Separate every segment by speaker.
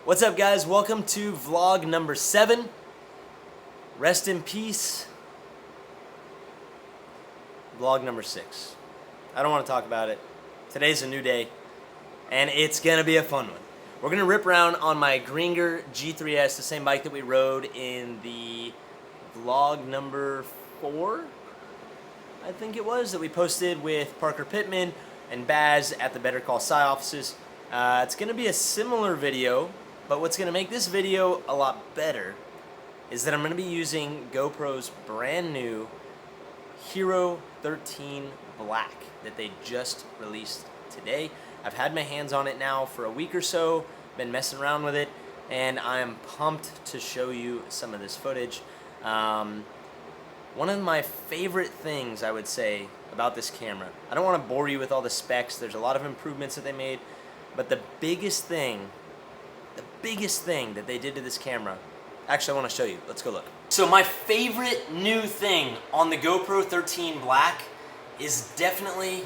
Speaker 1: What's up, guys? Welcome to vlog number 7. Rest in peace. Vlog number 6. I don't want to talk about it. Today's a new day, and it's gonna be a fun one. We're gonna rip around on my Gringer G3S, the same bike that we rode in the vlog number 4, I think it was, that we posted with Parker Pittman and Baz at the Better Call Saul offices. It's gonna be a similar video, but what's gonna make this video a lot better is that I'm gonna be using GoPro's brand new Hero 13 Black that they just released today. I've had my hands on it now for a week or so, been messing around with it, and I am pumped to show you some of this footage. One of my favorite things, I would say, about this camera, I don't want to bore you with all the specs, there's a lot of improvements that they made, but the biggest thing that they did to this camera, actually I want to show you, let's go look. So my favorite new thing on the GoPro 13 Black is definitely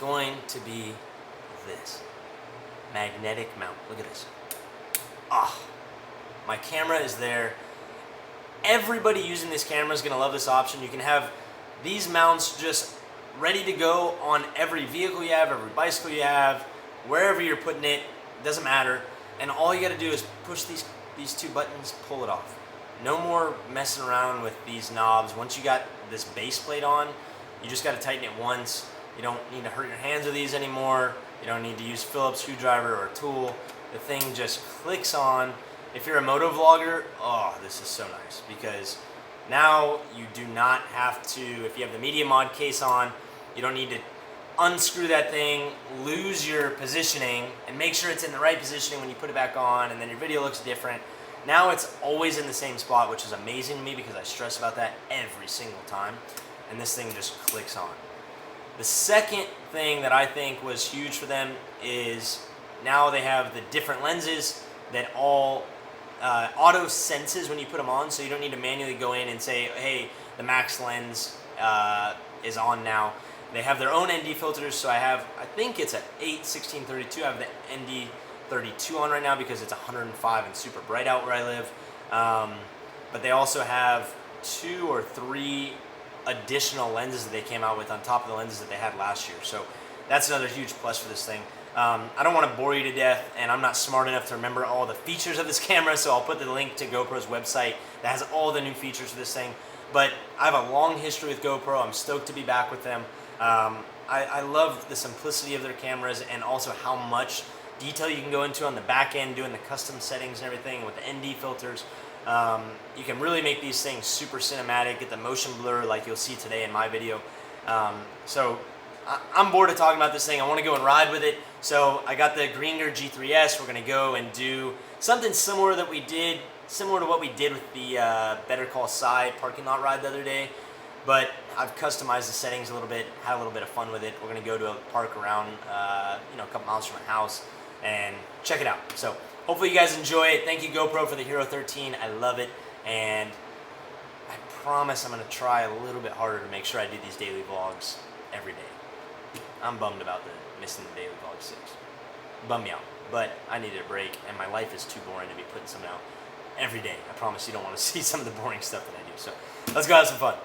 Speaker 1: going to be this magnetic mount. Look at this. My camera is there. Everybody using this camera is going to love this option. You can have these mounts just ready to go on every vehicle you have, every bicycle you have, wherever you're putting it, doesn't matter. And all you got to do is push these two buttons, pull it off. No more messing around with these knobs. Once you got this base plate on, you just got to tighten it once. You don't need to hurt your hands with these anymore. You don't need to use Phillips screwdriver or a tool. The thing just clicks on. If you're a moto vlogger, oh, this is so nice, because now you do not have to, if you have the media mod case on, you don't need to unscrew that thing, lose your positioning, and make sure it's in the right positioning when you put it back on, and then your video looks different. Now it's always in the same spot, which is amazing to me because I stress about that every single time, and this thing just clicks on. The second thing that I think was huge for them is now they have the different lenses that all auto senses when you put them on, so you don't need to manually go in and say, hey, the max lens is on now. They have their own ND filters, so I think it's at 8/16/32. I have the ND 32 on right now because it's 105 and super bright out where I live. But they also have 2 or 3 additional lenses that they came out with on top of the lenses that they had last year. So that's another huge plus for this thing. I don't want to bore you to death, and I'm not smart enough to remember all the features of this camera, so I'll put the link to GoPro's website that has all the new features for this thing. But I have a long history with GoPro. I'm stoked to be back with them. I love the simplicity of their cameras and also how much detail you can go into on the back end, doing the custom settings and everything with the ND filters. You can really make these things super cinematic, get the motion blur like you'll see today in my video. So I'm bored of talking about this thing. I want to go and ride with it. So I got the Gringer G3S. We're going to go and do something similar to what we did with the Better Call Saul parking lot ride the other day. But I've customized the settings a little bit, had a little bit of fun with it. We're going to go to a park around, a couple miles from my house and check it out. So hopefully you guys enjoy it. Thank you, GoPro, for the Hero 13. I love it. And I promise I'm going to try a little bit harder to make sure I do these daily vlogs every day. I'm bummed about missing the daily vlog 6. Bummed me out. But I needed a break, and my life is too boring to be putting something out every day. I promise you don't want to see some of the boring stuff that I do. So let's go have some fun.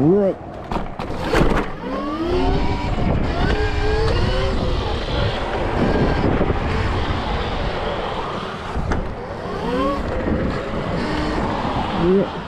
Speaker 1: Right. Yeah.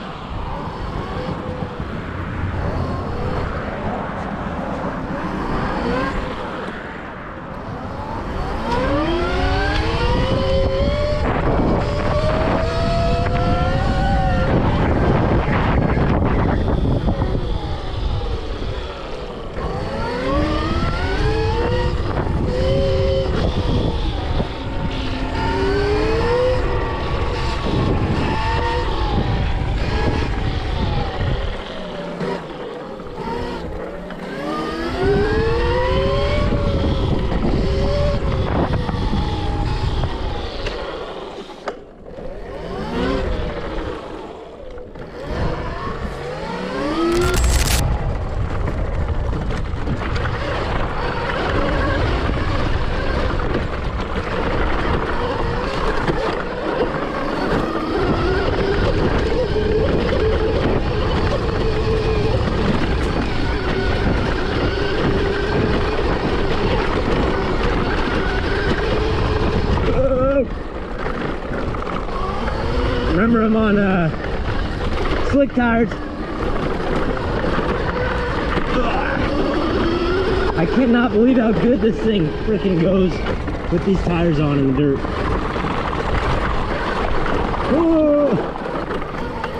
Speaker 1: Remember, I'm on slick tires. I cannot believe how good this thing freaking goes with these tires on in the dirt. Whoa!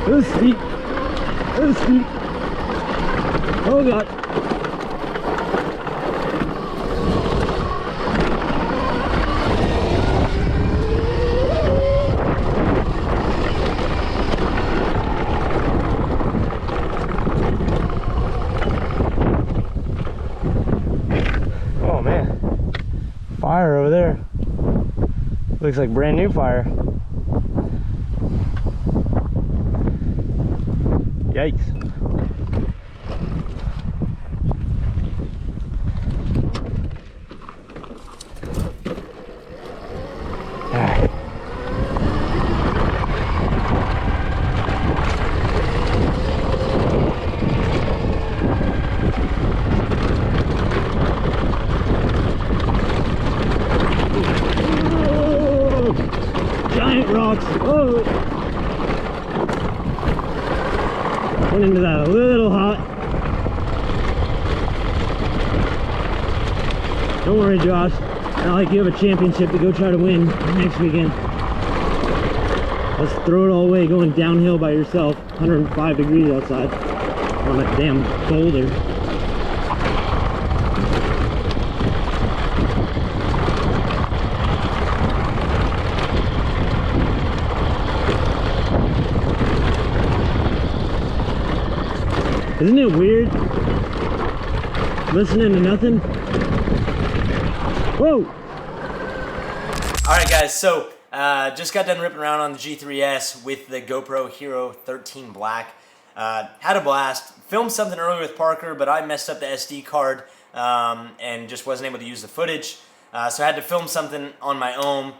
Speaker 1: It was steep. It was steep. Oh god. Fire over there. Looks like brand new fire. Yikes. Rocks. Oh, went into that a little hot. Don't worry, Josh. Not like you have a championship to go try to win next weekend. Let's throw it all away going downhill by yourself. 105 degrees outside on that damn boulder. Isn't it weird listening to nothing? Whoa! Alright guys, so just got done ripping around on the G3S with the GoPro Hero 13 Black. Had a blast. Filmed something earlier with Parker, but I messed up the SD card and just wasn't able to use the footage. So I had to film something on my own.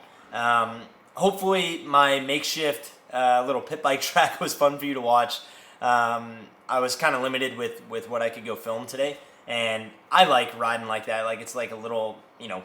Speaker 1: Hopefully my makeshift little pit bike track was fun for you to watch. I was kind of limited with what I could go film today, and I like riding like that. Like, it's like a little, you know,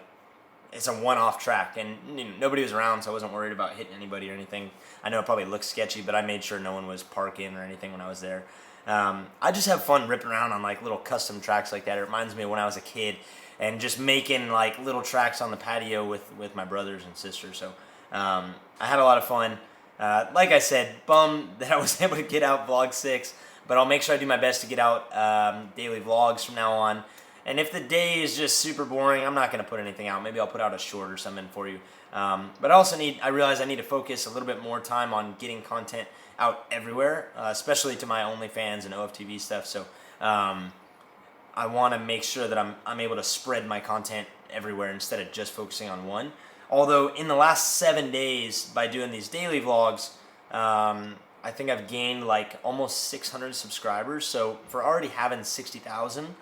Speaker 1: it's a one-off track, and you know, nobody was around, so I wasn't worried about hitting anybody or anything. I know it probably looks sketchy, but I made sure no one was parking or anything when I was there. I just have fun ripping around on like little custom tracks like that. It reminds me of when I was a kid and just making like little tracks on the patio with my brothers and sisters. So I had a lot of fun. Like I said, bummed that I was able to get out vlog 6, but I'll make sure I do my best to get out daily vlogs from now on. And if the day is just super boring, I'm not going to put anything out. Maybe I'll put out a short or something for you. But I realize I need to focus a little bit more time on getting content out everywhere, especially to my OnlyFans and OFTV stuff. So I want to make sure that I'm able to spread my content everywhere instead of just focusing on one. Although in the last 7 days, by doing these daily vlogs, I think I've gained like almost 600 subscribers. So for already having 60,000,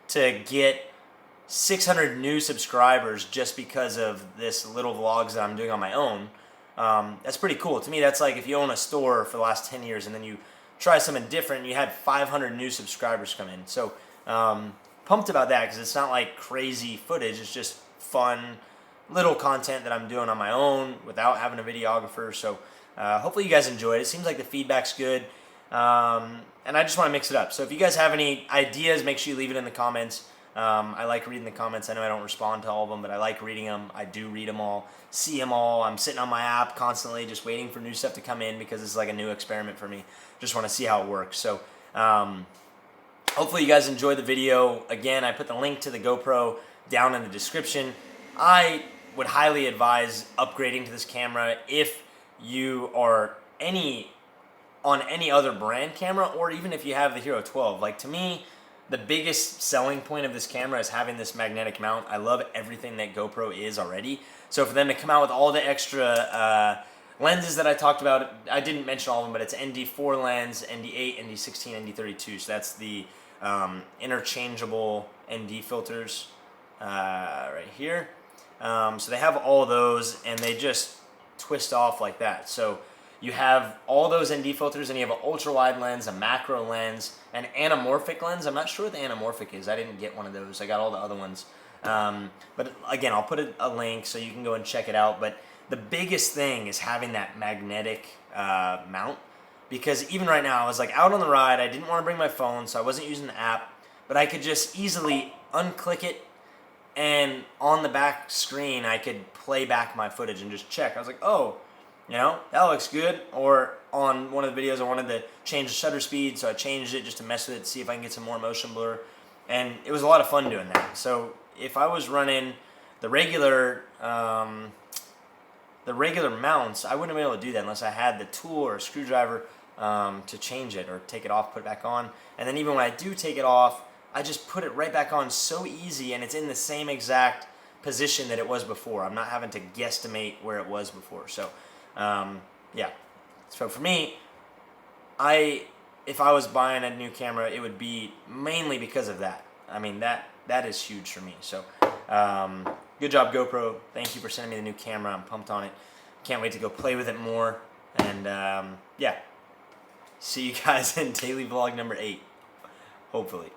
Speaker 1: to get 600 new subscribers just because of this little vlogs that I'm doing on my own, that's pretty cool. To me, that's like if you own a store for the last 10 years and then you try something different. You had 500 new subscribers come in. So pumped about that because it's not like crazy footage. It's just fun little content that I'm doing on my own without having a videographer. So hopefully you guys enjoyed it. It seems like the feedback's good. And I just want to mix it up. So if you guys have any ideas, make sure you leave it in the comments. I like reading the comments. I know I don't respond to all of them, but I like reading them. I do read them all, see them all. I'm sitting on my app constantly just waiting for new stuff to come in because it's like a new experiment for me. Just want to see how it works. So hopefully you guys enjoyed the video. Again, I put the link to the GoPro down in the description. I would highly advise upgrading to this camera if you are on any other brand camera, or even if you have the Hero 12. Like, to me, the biggest selling point of this camera is having this magnetic mount. I love everything that GoPro is already. So for them to come out with all the extra lenses that I talked about, I didn't mention all of them, but it's ND4 lens, ND8, ND16, ND32. So that's the interchangeable ND filters right here. So they have all those, and they just twist off like that. So you have all those ND filters, and you have an ultra-wide lens, a macro lens, an anamorphic lens. I'm not sure what the anamorphic is. I didn't get one of those. I got all the other ones. But again, I'll put a link so you can go and check it out. But the biggest thing is having that magnetic mount, because even right now, I was like out on the ride. I didn't want to bring my phone, so I wasn't using the app. But I could just easily unclick it, and on the back screen, I could play back my footage and just check. I was like, oh, you know, that looks good. Or on one of the videos, I wanted to change the shutter speed, so I changed it just to mess with it, see if I can get some more motion blur. And it was a lot of fun doing that. So if I was running the regular mounts, I wouldn't be able to do that unless I had the tool or a screwdriver to change it or take it off, put it back on. And then even when I do take it off, I just put it right back on so easy, and it's in the same exact position that it was before. I'm not having to guesstimate where it was before. So yeah. So for me, if I was buying a new camera, it would be mainly because of that. I mean, that is huge for me. So good job, GoPro. Thank you for sending me the new camera. I'm pumped on it. Can't wait to go play with it more. And yeah, see you guys in daily vlog number 8, hopefully.